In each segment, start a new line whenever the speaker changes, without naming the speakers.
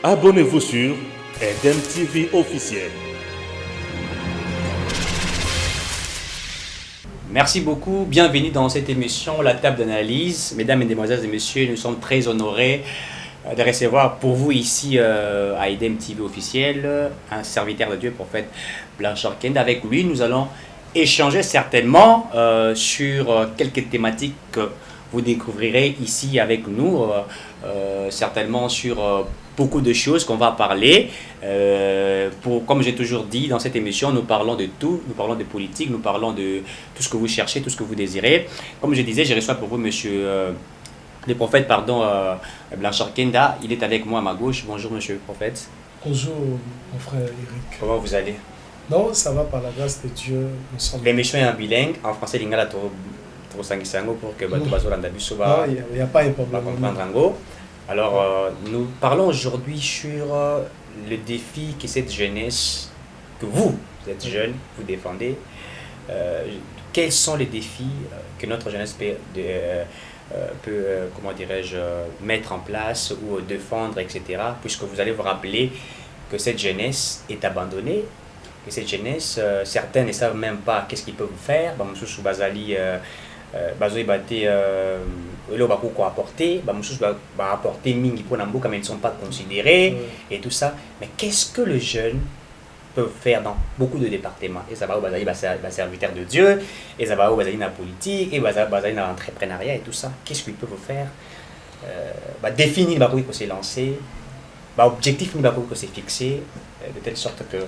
Abonnez-vous sur Eden TV officiel.
Merci beaucoup, bienvenue dans cette émission La Table d'Analyse. Mesdames, Mesdemoiselles et Messieurs, nous sommes très honorés de recevoir pour vous ici à Eden TV officiel un serviteur de Dieu, prophète Blanchard Kenda. Avec lui, nous allons échanger certainement sur quelques thématiques que vous découvrirez ici avec nous, certainement sur beaucoup de choses qu'on va parler. Comme j'ai toujours dit dans cette émission, nous parlons de tout, nous parlons de politique, nous parlons de tout ce que vous cherchez, tout ce que vous désirez. Comme je disais, je reçois pour vous le prophète Blanchard Kenda. Il est avec moi à ma gauche. Bonjour monsieur le prophète.
Bonjour mon frère Eric.
Comment vous allez?
Non, ça va par la grâce de Dieu.
L'émission est en bilingue, en français, lingala pour que
il n'y a pas un problème.
Alors, nous parlons aujourd'hui sur le défi que cette jeunesse, que vous êtes jeune, vous défendez. Quels sont les défis que notre jeunesse peut comment dirais-je, mettre en place ou défendre, etc. Puisque vous allez vous rappeler que cette jeunesse est abandonnée, que cette jeunesse, certains ne savent même pas qu'est-ce qu'ils peuvent faire. Sous Bazali, Bazo Ibate, le Bakou quoi apporter, apporter mingi pour Nambuka, mais ils ne sont pas considérés et tout ça. Mais qu'est-ce que le jeune peut faire dans beaucoup de départements? Et ça va au Bazali, serviteur de Dieu, et ça va au Bazali dans la politique, et Bazali dans l'entrepreneuriat et tout ça. Qu'est-ce qu'ils peuvent faire? Définir le que c'est lancé, objectif que c'est fixé, de telle sorte que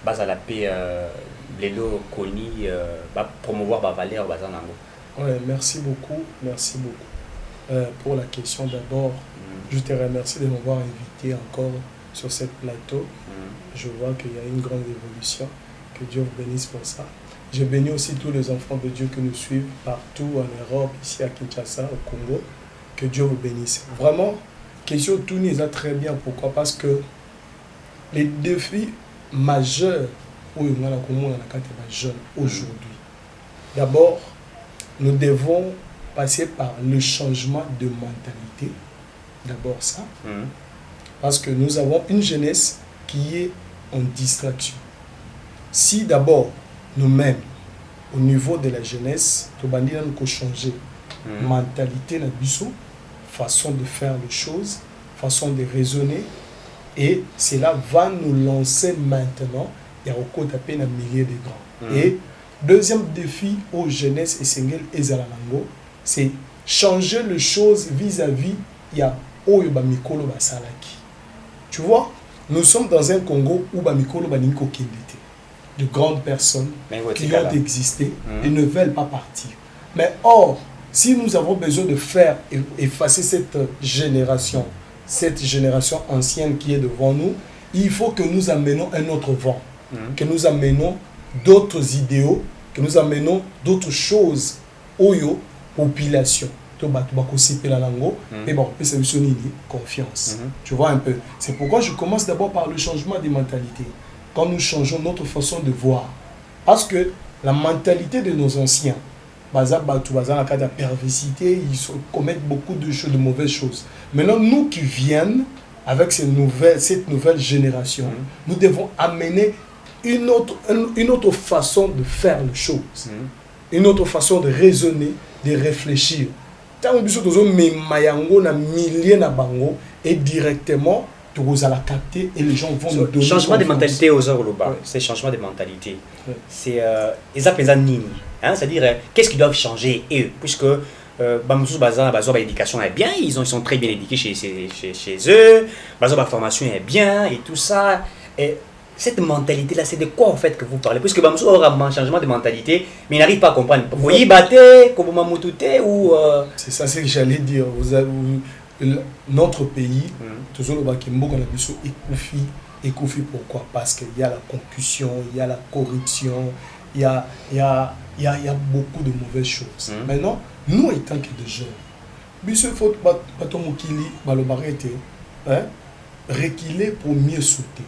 Bazali la paix, les lots connus, promouvoir la valeur Bazali.
Ouais, merci beaucoup. Pour la question d'abord, je te remercie de m'avoir invité encore sur cette plateau. Je vois qu'il y a une grande évolution. Que Dieu vous bénisse pour ça. Je bénis aussi tous les enfants de Dieu qui nous suivent partout en Europe, ici à Kinshasa, au Congo. Que Dieu vous bénisse. Vraiment, question tout n'est pas très bien. Pourquoi? Parce que les défis majeurs où il y a jeunes aujourd'hui, d'abord, nous devons passer par le changement de mentalité. D'abord ça. Parce que nous avons une jeunesse qui est en distraction. Si d'abord, nous-mêmes, au niveau de la jeunesse, nous devons changer mentalité, façon de faire les choses, façon de raisonner, et cela va nous lancer maintenant, il y a encore tapé un millier de grands. Et deuxième défi aux jeunesses et Sengel et Zalalango, c'est changer les choses vis-à-vis il y a Oyo Bamikolo Basalaki. Tu vois, nous sommes dans un Congo où Bamikolo Baninko Kindete, de grandes personnes qui ont existé et ne veulent pas partir. Mais or, si nous avons besoin de faire effacer cette génération ancienne qui est devant nous, il faut que nous amenions un autre vent, que nous amenions d'autres idéaux, que nous amenons d'autres choses aux population. Confiance. Tu vois un peu. C'est pourquoi je commence d'abord par le changement des mentalités. Quand nous changeons notre façon de voir. Parce que la mentalité de nos anciens, la perversité, ils commettent beaucoup de choses, de mauvaises choses. Maintenant, nous qui viennent avec cette nouvelle génération, nous devons amener une autre façon de faire les choses, une autre façon de raisonner, de réfléchir. Tant que et directement, tu vas la capter et les gens vont nous donner.
Changement de mentalité aux Orloba, c'est changement de mentalité. C'est c'est-à-dire, qu'est-ce qu'ils doivent changer eux, puisque l'éducation est bien, ils sont très bien éduqués chez eux, la formation est bien et tout ça. Et cette mentalité-là, c'est de quoi en fait que vous parlez? Puisque Bamsou aura un changement de mentalité, mais il n'arrive pas à comprendre. Vous voyez, ou
c'est ça, c'est que j'allais dire. Notre pays, toujours le Bakimbo, on a vu écoufi. Pourquoi? Parce qu'il y a la concussion, il y a la corruption, il y a beaucoup de mauvaises choses. Maintenant, nous étant que des jeunes, il faut reculer pour mieux sauter.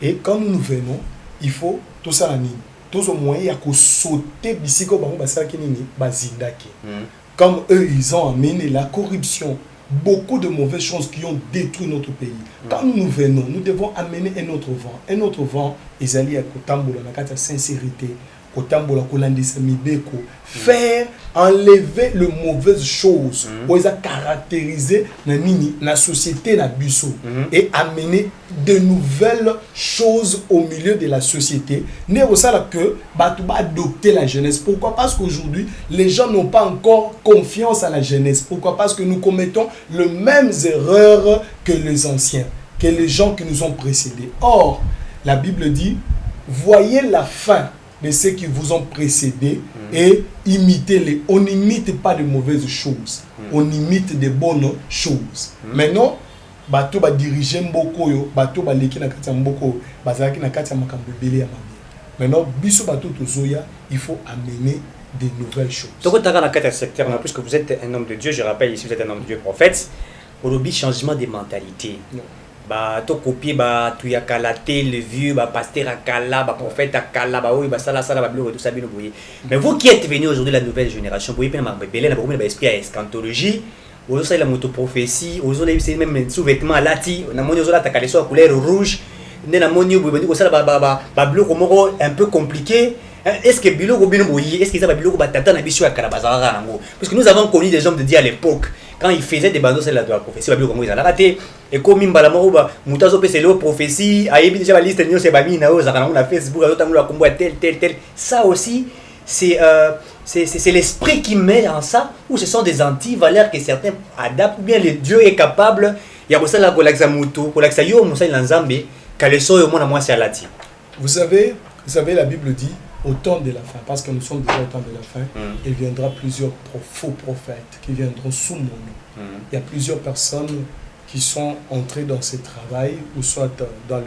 Et quand nous venons, il faut tout ça. Tous au moyen, il y a que sauter comme eux, ils ont amené la corruption, beaucoup de mauvaises choses qui ont détruit notre pays. Quand nous venons, nous devons amener un autre vent. Un autre vent, ils allaient à Kotambola, la sincérité, Kotambola, Kolandisa Mibeko, faire enlever les mauvaises choses, pour les caractériser la société, la busso, et amener de nouvelles choses au milieu de la société. N'est aussi que Batouba adopter la jeunesse. Pourquoi? Parce qu'aujourd'hui, les gens n'ont pas encore confiance à la jeunesse. Pourquoi? Parce que nous commettons les mêmes erreurs que les anciens, que les gens qui nous ont précédés. Or, la Bible dit, voyez la fin de ceux qui vous ont précédés et imitez-les. On n'imite pas de mauvaises choses, on imite de bonnes choses. Maintenant, bateau va diriger mboko yo, bateau va leki na kati mboko, bazaki na kati makambo belé ya mabe. Maintenant, biso bateau tozoya, il faut amener de nouvelles choses.
Donc, dans le secteur, en plus que vous êtes un homme de Dieu, je rappelle ici, vous êtes un homme de Dieu prophète, au lobby changement des mentalités. Bah to copier bah tu ya kalaté le vieux bah pasteur akala bah prophète akala bah oui bah ça bah tout ça bien voyez. Mais vous qui êtes venus aujourd'hui la nouvelle génération, vous voyez bien ma belé la beaucoup d'esprit à eschatologie, vous savez la motoprophétie, vous savez c'est même sous-vêtements lati, on a moni aujourd'hui ta caleçon couleur rouge, né la moni vous dit que ça bah bleu comme un peu compliqué. Est-ce que biloko bien voyez, est-ce qu'ils avaient biloko bah tata na biso akala bazara nango parce que nous avons connu des hommes de Dieu à l'époque. Quand ils faisaient des bandeaux, c'est la prophétie, ils ont raté. Et comme ils ont fait la prophétie, ils ont la liste de Facebook, tel. Ça aussi, c'est l'esprit qui met en ça, ou ce sont des anti-valeurs que certains adaptent, ou bien le Dieu est capable. Il y a aussi la Kolaksamuto, Kolaksayo, Moussa Lanzambe, Kaleso,
Vous savez, la Bible dit, au temps de la fin, parce que nous sommes déjà au temps de la fin, il viendra plusieurs faux prophètes qui viendront sous mon nom. Il y a plusieurs personnes qui sont entrées dans ce travail, ou soit dans la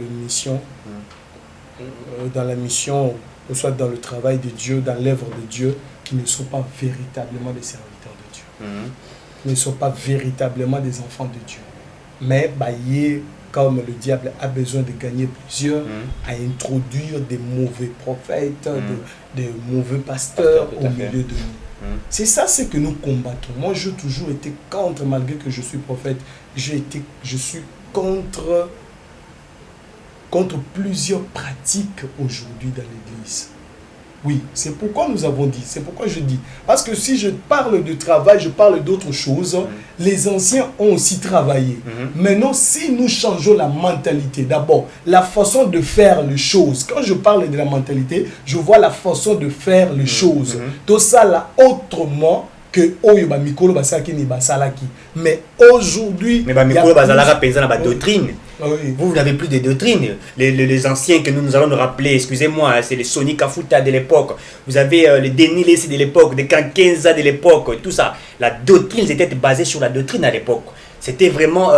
mission, ou soit dans le travail de Dieu, dans l'œuvre de Dieu, qui ne sont pas véritablement des serviteurs de Dieu. Qui ne sont pas véritablement des enfants de Dieu. Mais, comme le diable a besoin de gagner plusieurs, à introduire des mauvais prophètes, des mauvais pasteurs au milieu de nous. C'est ça ce que nous combattons. Moi, j'ai toujours été contre, malgré que je suis prophète, je suis contre plusieurs pratiques aujourd'hui dans l'Église. Oui, c'est pourquoi nous avons dit, c'est pourquoi je dis. Parce que si je parle de travail, je parle d'autres choses, les anciens ont aussi travaillé. Maintenant, si nous changeons la mentalité, d'abord, la façon de faire les choses. Quand je parle de la mentalité, je vois la façon de faire les choses. Tout ça là, autrement que Oyoba Mikolo Basaki ni Basalaki. Mais aujourd'hui...
Mais Mikolo Basalaka pèse la doctrine. Vous n'avez plus de doctrine. Les anciens que nous allons nous rappeler, excusez-moi, c'est les Sonic Kafuta de l'époque. Vous avez les Denis Lessi de l'époque, les Kankenza de l'époque, tout ça. La doctrine, c'était basé sur la doctrine à l'époque. C'était vraiment...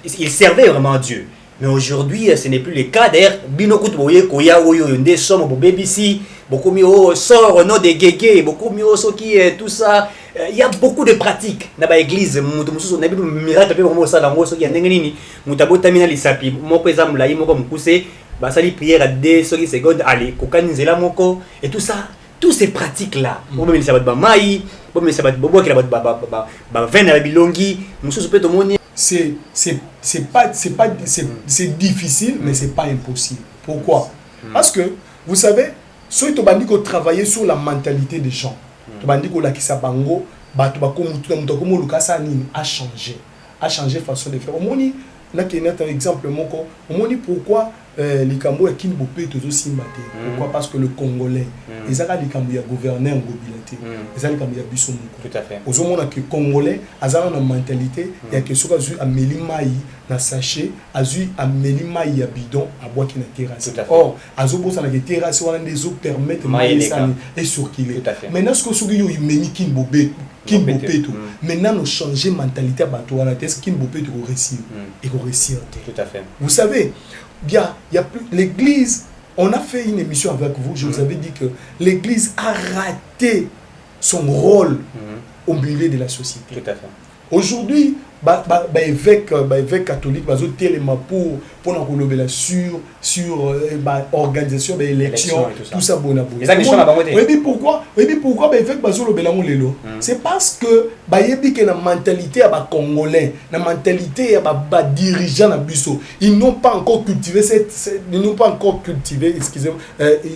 ils servaient vraiment Dieu. Mais aujourd'hui, ce n'est plus le cas. D'ailleurs, Binokut Boye, Koya, Oyo, Yonde, Somme, BBC, beaucoup mieux, sort, non, des Gégé, beaucoup mieux, Soki, tout ça. Il y a beaucoup de pratiques dans l'église. On a vu miracle, on a ça dans l'eau, il y a des gens qui ont terminé les sapis. Mon exemple, là, il m'a poussé, sali prière à 2 secondes, allez, kokanizela moko, et tout ça. Toutes ces pratiques-là, on peut mettre ça maï, on peut mettre ça bobo qui la veine avec bilongi, monsieur peut te monter.
C'est difficile, mais c'est pas impossible. Pourquoi? Parce que, vous savez, ceux qui ont travaillé sur la mentalité des gens, bango a changé façon de faire. Là, il y a un exemple, pourquoi les Cambodgiens qui n'ont pas été aussi matés. Pourquoi? Parce que le Congolais, ils ont les Cambodgiens gouverné en mobilité. Ils ont les Cambodgiens bissomou.
Tout à fait.
Aux hommes que Congolais, ils ont une mentalité. Il y a que ceux qui ont améli maï na sachet, ils ont améli maï à bidon à boire qui n'a terrasse. Or, ils ont besoin de terrasse, ils ont des eaux permettent maï et circuler. Maintenant, ce que ceux qui ont améli qui n'ont pas maintenant, nous changeons de mentalité à Batouana. Est-ce qu'il ne peut pas réussir? Et réussir.
Tout à fait.
Vous savez, il y a plus l'église. On a fait une émission avec vous. Je vous avais dit que l'église a raté son rôle au milieu de la société.
Tout à fait.
Aujourd'hui, évêque catholique bazo téléma pour na sur organisation de élection tout ça bona bona. Oui pourquoi évêque bazo lobela ngo lelo c'est parce que yebi que na mentalité ya ba congolais na mentalité ya ba dirigeants na biso ils n'ont pas encore cultivé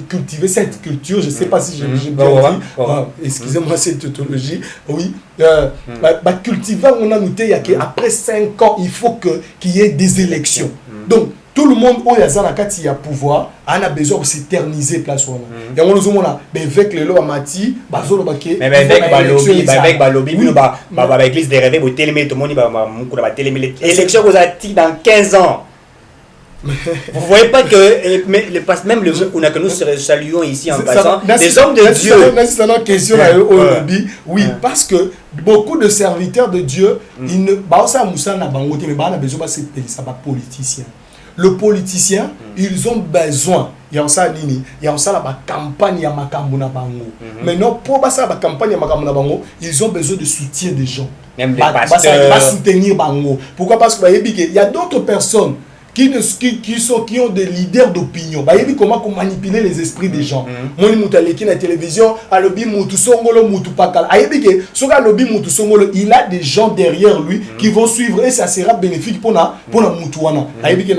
cultiver cette culture, je sais pas si j'ai bien dit, excusez-moi cette tautologie, oui, cultiver on a noté après 5 ans il faut qu'il y ait des élections. Donc tout le monde où il y a pouvoir a besoin de s'éterniser place on a. Et on nous a avec les lois mati bazolo baké
mais avec lobby l'église des rêves au télémé tout le monde va télémé élection vous a dans 15 ans. Vous voyez pas que même le on a que nous saluons ici en passant des hommes de Dieu.
C'est une question oui, parce que beaucoup de serviteurs de Dieu ils ne ça musa na bango mais ba na besoin pas c'est ça ba politicien. Le politicien, ils ont besoin il y a ça nini il y a ça la campagne ya makambo na bango. Maintenant pour ba ça la campagne ya makambo na bango, ils ont besoin de soutien des gens.
Même les pasteurs
soutenir bango. Pourquoi? Parce que il y a d'autres personnes qui ont des leaders d'opinion. Bah, il comment manipuler les esprits des gens. Moi, je la télévision, il a des gens derrière lui qui vont suivre et ça sera bénéfique pour la Moutouana. Des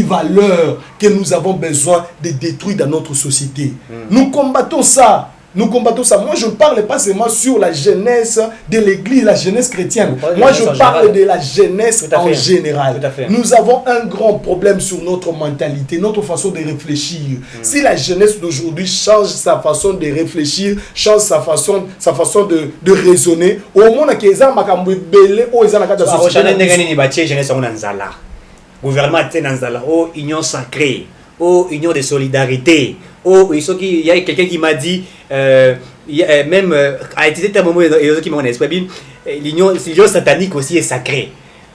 valeurs que nous avons besoin de détruire dans notre société. Nous combattons ça. Nous combattons ça. Moi, je ne parle pas seulement sur la jeunesse de l'église, la jeunesse chrétienne. Moi, je parle de la jeunesse en général. Nous avons un grand problème sur notre mentalité, notre façon de réfléchir. Si la jeunesse d'aujourd'hui change sa façon de réfléchir, change sa façon de raisonner, au moins, il y a un
gouvernement union sacrée, union de solidarité. Il y a quelqu'un qui m'a dit, même à utiliser un moment qui m'a dit, l'union satanique aussi est sacrée.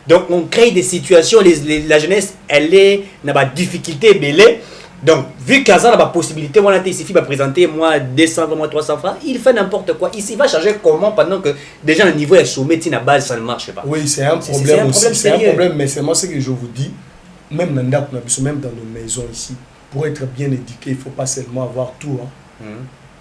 Donc on crée des situations, la jeunesse, elle est dans la difficulté belée. Donc vu qu'il y a la possibilité, moi il suffit de présenter moi 200 moi 300 francs, il fait n'importe quoi. Ici il va changer comment pendant que déjà le niveau est soumis à la base ça ne marche pas.
Oui, c'est un problème aussi, c'est un problème, mais c'est moi ce que je vous dis, même dans nos maisons ici. Pour être bien éduqué, il ne faut pas seulement avoir tout.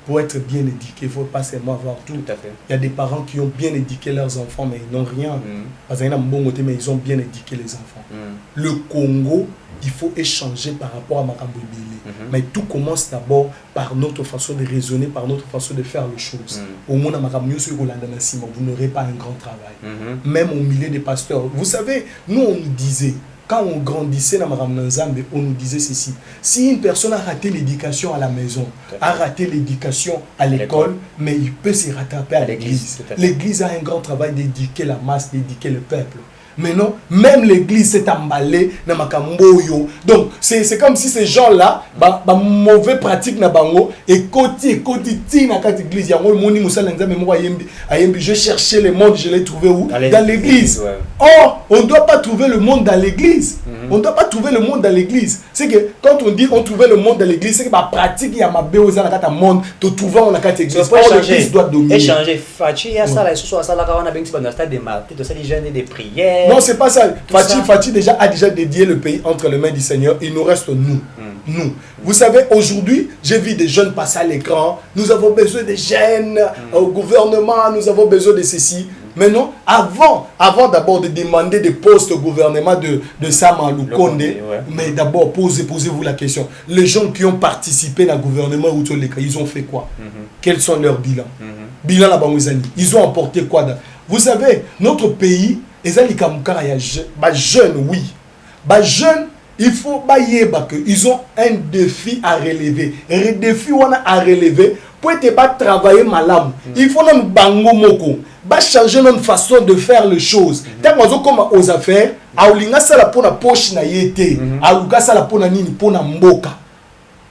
Pour être bien éduqué, il ne faut pas seulement avoir tout.
Tout à fait.
Il y a des parents qui ont bien éduqué leurs enfants, mais ils n'ont rien. Parce qu'il y a un bon côté, mais ils ont bien éduqué les enfants. Le Congo, il faut échanger par rapport à Makambo Bélé. Mais tout commence d'abord par notre façon de raisonner, par notre façon de faire les choses. Au monde à Makambo, vous n'aurez pas un grand travail. Même au milieu des pasteurs. Vous savez, nous on nous disait, quand on grandissait dans Maramnanzambe, on nous disait ceci. Si une personne a raté l'éducation à la maison, a raté l'éducation à l'école, mais il peut se rattraper à l'église. L'église a un grand travail d'éduquer la masse, d'éduquer le peuple. Mais non, même l'église s'est emballée dans Makamboyo. Donc, c'est comme si ces gens-là, mauvais pratique na bango, et côté, na kat église, je cherchais le monde, je l'ai trouvé où? Dans l'église. Or, on ne doit pas trouver le monde dans l'église. On ne doit pas trouver le monde dans l'église. C'est que quand on dit on trouvait le monde dans l'église, c'est que ma pratique, il y a ma béoza dans la monde, te trouvant dans la église.
L'église doit dominer. Échanger. Fachi, il y a ça, là, ce soit ça, là, on a bien dans le stade des martyrs, de ça, les jeunes et des prières.
Non, c'est pas ça. Fatih a déjà dédié le pays entre les mains du Seigneur. Il nous reste nous. Nous. Vous savez, aujourd'hui, j'ai vu des jeunes passer à l'écran. Nous avons besoin des jeunes au gouvernement. Nous avons besoin de ceci. Mais non, avant d'abord de demander des postes au gouvernement de Sama Lukonde, mais d'abord posez-vous la question. Les gens qui ont participé au gouvernement, ils ont fait quoi? Quels sont leurs bilans? Bilan là-bas, ils ont apporté quoi? Vous savez, notre pays, jeunes, oui. Jeunes, il faut ils ont un défi à relever. Le défi à relever pour être travailler malam. Il faut non bango moko. Changer notre façon de faire les choses. Tant qu'on comme aux affaires, aoulinga sala pour la poche na yete, aoulinga sala pour na nini pour na mboka.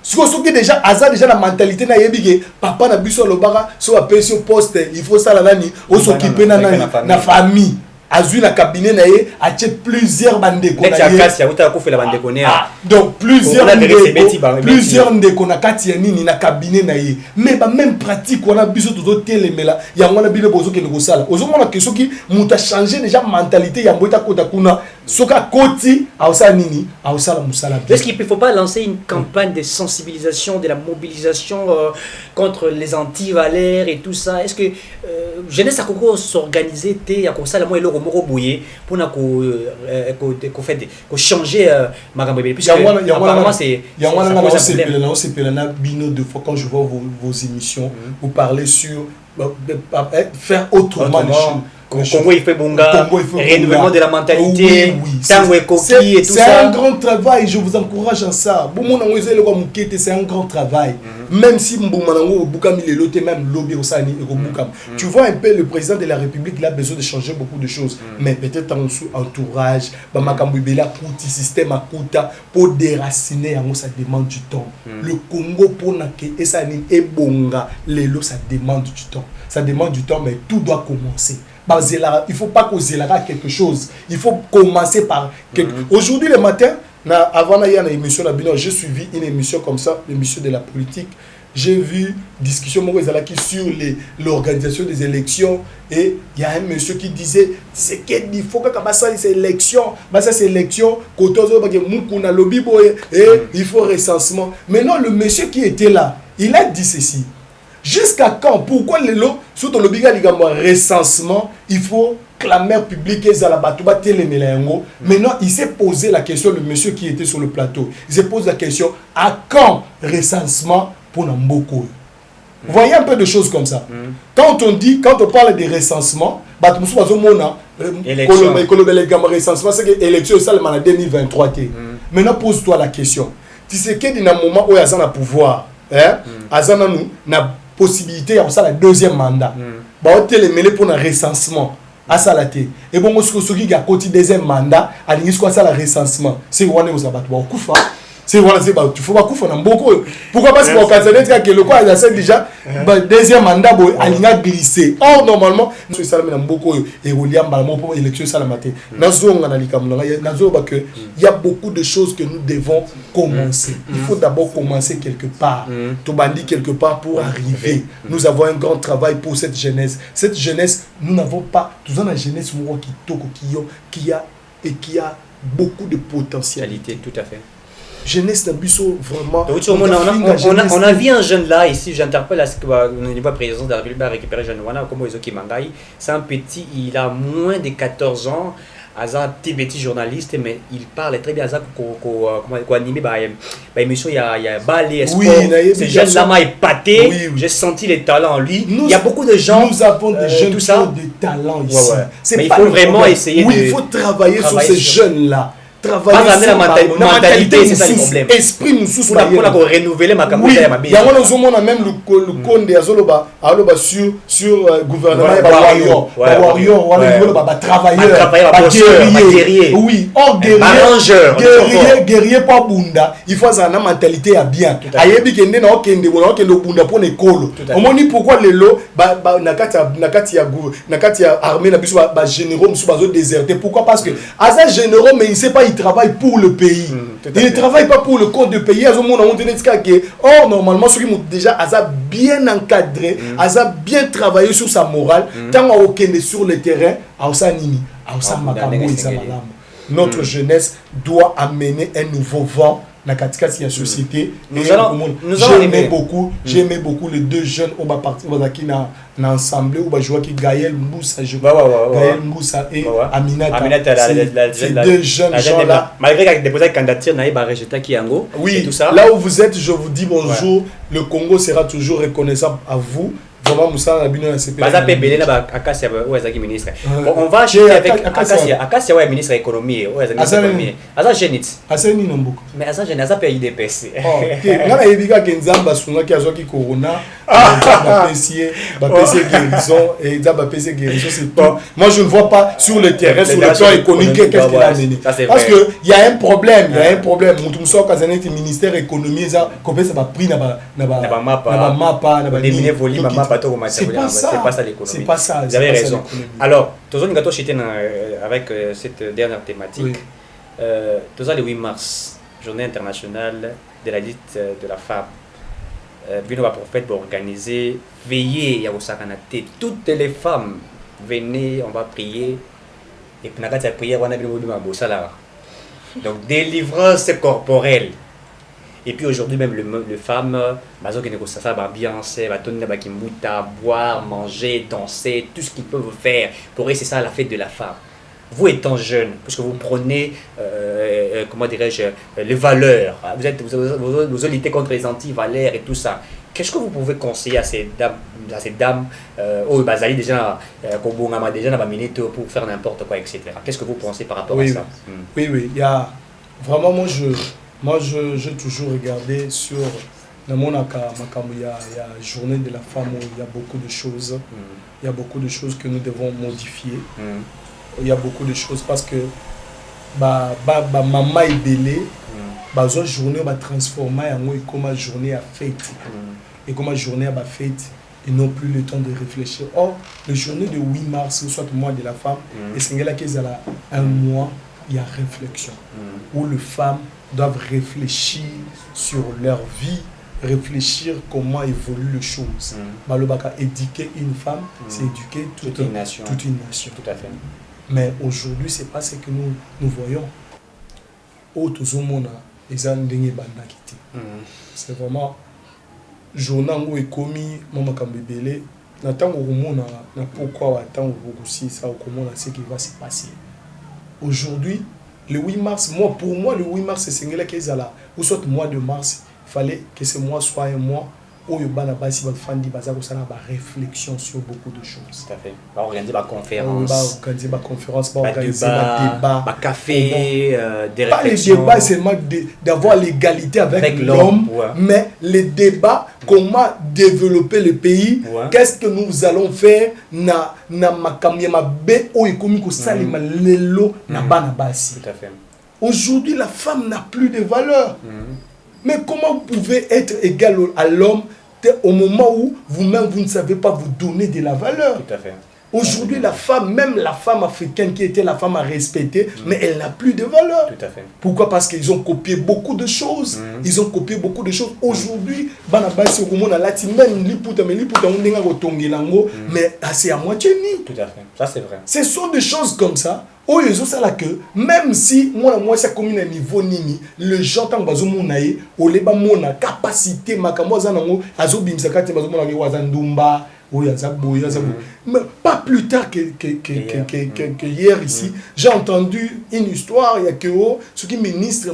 Ce qui déjà la mentalité na yebige papa na biso lobaka so apesi poste, il faut ça la nani, on s'occuper na famille. Azui la cabinet naé a plusieurs bandeko donc plusieurs ndeko na kati ya nini na cabinet naé mais ba même pratique on a biso to telemela ya ngona bile bozo ke ngo sala ozomona ke soki muta changer déjà mentalité ya mbota kota kuna soka koti awsa nini awsa musala.
Est-ce qu'il ne faut pas lancer une campagne de sensibilisation, de la mobilisation contre les anti-valeurs et tout ça? Est-ce que jeunesse a s'organiser te comme ça la moi eloko moko boye pour na ko fait ko changer makambo puisque apparemment c'est
on s'appelle na bino de fois quand je vois vos émissions vous parlez sur faire autrement les choses.
Congo il fait bonga, renouvellement de la mentalité, tango et coquille et tout ça.
C'est un grand travail, je vous encourage en ça. C'est un grand travail. Même si même lobby au Sani et tu vois un peu le président de la République il a besoin de changer beaucoup de choses, mais peut-être en sous entourage, système à kuta pour déraciner ça demande du temps. Le Congo pour naké et ça et bonga lelo ça demande du temps. Ça demande du temps mais tout doit commencer. Il ne faut pas causer quelque chose. Il faut commencer par quelque... Aujourd'hui le matin, avant d'aller à l'émission, j'ai suivi une émission comme ça, l'émission de la politique. J'ai vu discussion sur l'organisation des élections et il y a un monsieur qui disait c'est qu'il faut que ces élections, ces élections, il faut recensement. Mais non, le monsieur qui était là, il a dit ceci. Jusqu'à quand? Pourquoi les lots, surtout le recensement, il faut que la mère publique et Zalabatouba télémélango. Maintenant, il s'est posé la question, le monsieur qui était sur le plateau, il s'est posé la question, à quand recensement pour Namboko? Vous voyez un peu de choses comme ça. Quand on parle de recensement, recensement, c'est que l'élection est en 2023. Maintenant, pose-toi la question. Tu sais qu'il y a un moment où il y a un pouvoir, Azana nous na possibilité à ça le deuxième mandat. Ba hôtel mêlé pour un recensement à ça la té. Et bon ce qui a côté deuxième mandat, à l'inis quoi ça le recensement. C'est on est aux abattu ba kufa. C'est voilà c'est ba tu faut pas kufa na mboko. Pourquoi parce que au Canada que le quoi il a ça déjà deuxième mandat boy alinga glissé. Or normalement c'est ça na mboko et William Balmo pour élection ça la matin. Nazo ngana likamla nazo ba que il y a beaucoup de choses que nous devons commencer. Il faut d'abord commencer quelque part. Tobandi quelque part pour arriver. Nous avons un grand travail pour cette jeunesse. Cette jeunesse, nous n'avons pas tout la jeunesse qui a beaucoup de potentialité.
Tout à fait.
Jeunesse d'Abisso, vraiment.
On a vu un jeune là, ici, j'interpelle à ce que le niveau président de la République a récupéré jeune Wana, comme Ozoki Mangai. C'est un petit, il a moins de 14 ans. Aza petit journaliste mais il parle très bien Aza comment animé émission il y a Balé Sport ce jeune là m'a épaté j'ai senti les talents en lui il y a beaucoup de gens
nous avons des jeunes qui ont des talents ici
mais il faut vraiment essayer
il faut travailler sur ces jeunes là
travailler sur la mentalité c'est ça le problème
esprit nous sous
pour renouveler ma campagne
il y a même le Conde azoloba sur gouvernement warrior guerrier oui or guerrier pas bunda il faut ça na mentalité ya bien ayebi kende na okende bunda pour l'école omoni pourquoi lelo nakati ya armée na biso ba généraux musu bazo déserter pourquoi parce que asa généraux mais il sait pas il travaille pour le pays. Il ne travaille pas pour le compte du pays. Or, normalement, ceux qui ont déjà bien encadré, bien travaillé sur sa morale, tant qu'on est sur le terrain, notre jeunesse doit amener un nouveau vent dans la société. J'aimais beaucoup les deux jeunes qui sont partis dans l'ensemble où jouer qui Gaël Moussa et Aminata. Ces deux jeunes gens là.
Malgré qu'il a déposé la candidature, il a rejeté Kiango.
Oui, tout ça. Là où vous êtes, je vous dis bonjour. Le Congo sera toujours reconnaissant à vous. Vraiment, Moussa a bien accepté.
Ministre. On va acheter avec Akasia, ouais, ministre de l'économie. Asa Genitz.
Asa ni Nambuko.
Mais Asa Genitz, Asa pays DPC.
Ok. Ngana yebika Kenzamba sunga ki azoki corona. Bapesier guérison et Bapesier guérison c'est tout. Moi je ne vois pas sur le terrain, sur le plan économique qu'est-ce qu'il a mené. Parce que il y a un problème, Mutumso Kazanet ministère économie ça comme ça va prix na ba mapa na ba C'est pas ça.
C'est pas ça l'économie.
C'est pas ça.
Vous avez raison. Alors, toujours Ngato avec cette dernière thématique.
Oui.
Toujours le 8 mars, journée internationale de la lutte de la femme. Bino va prophète pour organiser veiller ya Osakanate. Toutes les femmes venez, on va prier. Et puis la prière, on a bien donc délivrance corporelle. Et puis aujourd'hui même le femme, ça va bien, va tourner boire, manger, danser, tout ce qu'ils peuvent faire. Pour eux c'est ça la fête de la femme. Vous étant jeune, parce que vous prenez, comment dirais-je, les valeurs, vous luttez contre les anti-valeurs et tout ça. Qu'est-ce que vous pouvez conseiller à ces dames déjà dans la minute pour faire n'importe quoi, etc. Qu'est-ce que vous pensez par rapport à ça?
Oui, il y a vraiment, moi j'ai toujours regardé sur il y a journée de la femme où il y a beaucoup de choses. Il y a beaucoup de choses que nous devons modifier. Il y a beaucoup de choses parce que maman est belé, journée va transformer en comme journée à fête. Et comme journée à fête, ils n'ont plus le temps de réfléchir. Or, la journée de 8 mars, soit le mois de la femme, et c'est là qu'il y a un mois, il y a réflexion. Où les femmes doivent réfléchir sur leur vie, réfléchir comment évoluent les choses. Éduquer une femme, c'est éduquer toute une nation.
Tout à fait.
Mais aujourd'hui, ce n'est pas ce que nous voyons. C'est vraiment journée où est commis maman kambebele n'attend au monde na pourquoi attendre aussi ça au comment ce qui va se passer aujourd'hui le 8 mars pour moi le 8 mars c'est là qu'ils là ou soit mois de mars il fallait que ce mois soit un mois où il bana basi ba fandi baza ko sana ba réflexion sur beaucoup de choses.
Tout à fait. Ba organiser ba conférence,
organiser ba débat,
ba café, des réflexions.
Pas les débats seulement d'avoir l'égalité avec l'homme, mais les débats comment développer le pays, qu'est-ce que nous allons faire na makamia mabe o ikomi ko salima lelo na bana basi.
Tout à fait.
Aujourd'hui la femme n'a plus de valeur. Mais comment vous pouvez être égal à l'homme au moment où vous-même vous ne savez pas vous donner de la valeur?
Tout à fait.
Aujourd'hui, la femme, même la femme africaine qui était la femme à respecter, mais elle n'a plus de valeur.
Tout à fait.
Pourquoi? Parce qu'ils ont copié beaucoup de choses. Ils ont copié beaucoup de choses. Aujourd'hui, mais c'est à moitié ni.
Tout à fait. Ça, c'est vrai.
Ce sont des choses comme ça. Oh, ils ont ça là que même si moi ça commune à niveau nini, le gens tant bazo monaye, au leba mona capacité makamo zanango azo bimsakati bazo mona wazandumba. Oui, mais pas plus tard que hier ici, j'ai entendu une histoire, il y a que ce qui ministre,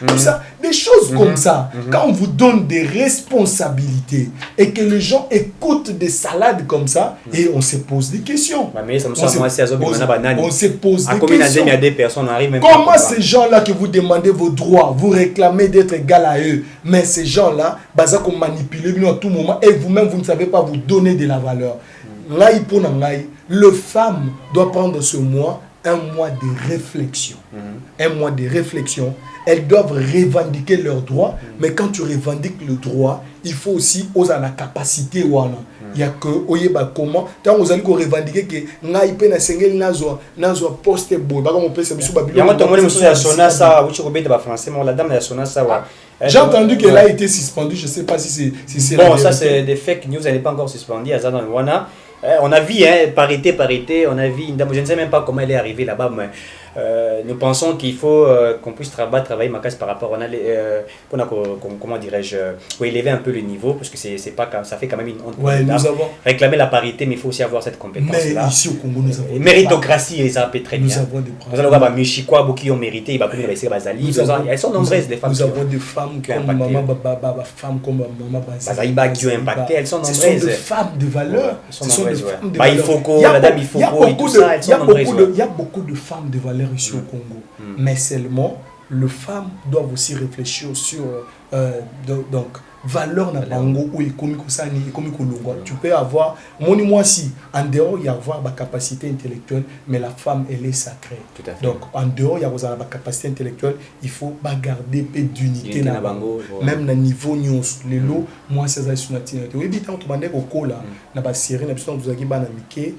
tout ça, des choses comme ça. Quand on vous donne des responsabilités et que les gens écoutent des salades comme ça, et on se pose des questions. On se pose des questions. Comment ces gens-là que vous demandez vos droits, vous réclamez d'être égal à eux, mais ces gens-là, qu'on manipule à tout moment et vous-même vous ne savez pas vous donner de la valeur. Le femme doit prendre ce mois un mois de réflexion. Un mois de réflexion. Elles doivent revendiquer leurs droits, mais quand tu revendiques le droit, il faut aussi oser la capacité. Il y a que comment quand vous allez revendiquer que ngai pe na sengeli nazo poste bo ba comme pese biso babilo. J'ai entendu qu'elle a été suspendue, je ne sais pas si c'est
bon, ça c'est des fake news, elle n'est pas encore suspendue. On a vu parité, on a vu une dame, je ne sais même pas comment elle est arrivée là-bas, mais nous pensons qu'il faut qu'on puisse travailler ma case par rapport comment dirais-je, pour élever un peu le niveau, parce que c'est pas, ça fait quand même une honte.
Nous avons
réclamer la parité, mais il faut aussi avoir cette compétence-là.
Mais ici au Congo, nous avons
méritocratie, ça peut très bien.
Nous avons des
problèmes. Nous avons des Michikwa, beaucoup qui ont mérité, elles sont nombreuses les femmes.
Nous avons des femmes comme maman
Bazaïba qui ont impacté, elles sont nombreuses. Ce sont
des femmes de valeur.
Ce sont des femmes de valeur. Il faut la dame, il faut tout ça, elles sont nombreuses.
Il y a beaucoup de femmes de valeur ici au Congo, mais seulement les femmes doivent aussi réfléchir sur donc valeur na bango ou ekomi kosani ekomi kolongwa. Tu peux avoir moni moi si en dehors il y avoir ba capacité intellectuelle mais la femme elle est sacrée.
Tout à fait.
Donc en dehors il y a ba capacité intellectuelle, il faut ba garder peu d'unité na bango même na niveau nyonso lelo moi c'est ça sur nationalité. Oui bitan to bande ko kola na ba série na biso vous aki bana mike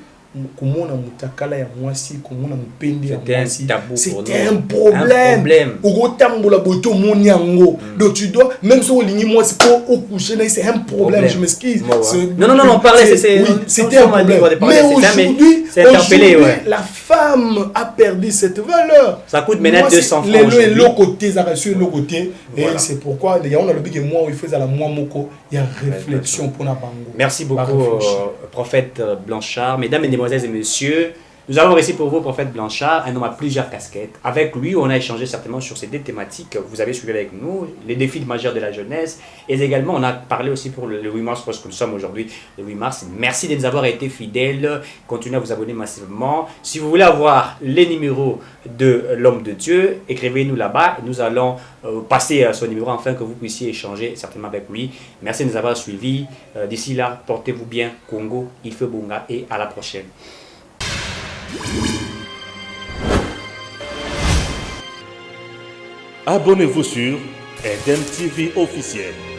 komona mutakala ya mwasi komona mupende ya mwasi c'était un problème okotambola boto moni yango donc tu dois même si olingi mwasi pour au coucher c'est un problème je m'excuse
non parlait
c'était un problème mais aujourd'hui la femme a perdu cette valeur
ça coûte maintenant 200 francs
le côté ça sur le côté et c'est pourquoi il y a on a le big moi il faisait la moi moko il y a réflexion pour na bango.
Merci beaucoup prophète Blanchard. Mesdames et mesdemoiselles et messieurs, nous avons réussi pour vous, prophète Blanchard, un homme à plusieurs casquettes. Avec lui, on a échangé certainement sur ces deux thématiques. Vous avez suivi avec nous les défis majeurs de la jeunesse. Et également, on a parlé aussi pour le 8 mars, parce que nous sommes aujourd'hui le 8 mars. Merci de nous avoir été fidèles. Continuez à vous abonner massivement. Si vous voulez avoir les numéros de l'homme de Dieu, écrivez-nous là-bas. Nous allons passer son numéro afin que vous puissiez échanger certainement avec lui. Merci de nous avoir suivis. D'ici là, portez-vous bien. Congo, Ife Bunga et à la prochaine.
Abonnez-vous sur Eden TV officiel.